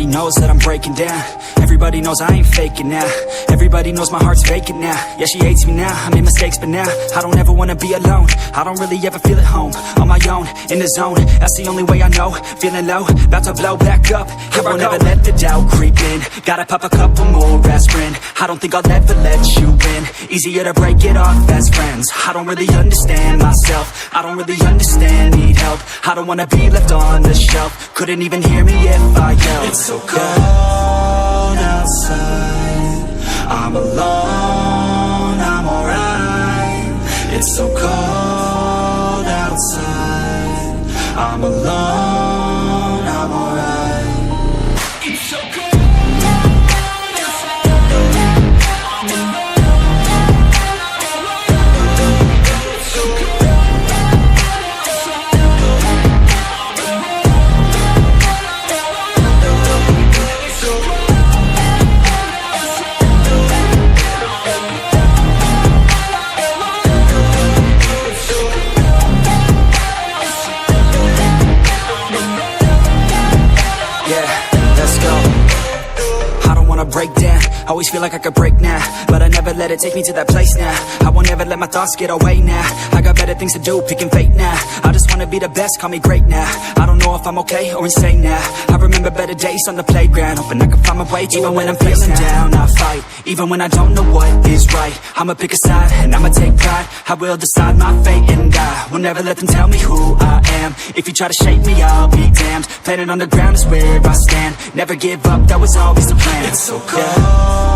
Everybody knows that I'm breaking down. Everybody knows I ain't faking now. Everybody knows my heart's vacant now. Yeah, she hates me now, I made mistakes but now I don't ever wanna be alone. I don't really ever feel at home. On my own, in the zone, that's the only way I know. Feeling low, about to blow back up. Here I won't ever let the doubt creep in. Gotta pop a couple more aspirin. I don't think I'll ever let you in. Easier to break it off as friends. I don't really understand myself. I don't really understand, need help. I don't wanna be left on the shelf. Couldn't even hear me if I yelled. It's so cold outside, I'm alone, I'm alright. It's so cold outside, I'm alone, I'm alright. It's so cold. Break down, always feel like I could break now, but I never let it take me to that place now. I won't ever let my thoughts get away now. I got better things to do, picking fate now. I just wanna be the best, call me great now. I don't know if I'm okay or insane now. I remember better days on the playground, hoping I can find my way. Even when I'm feeling down, I fight. Even when I don't know what is right, I'ma pick a side and I'ma take pride. I will decide my fate and I will never let them tell me who I am. If you try to shape me, I'll be damned. Planet on the ground is where I stand. Never give up, that was always the plan. It's so cold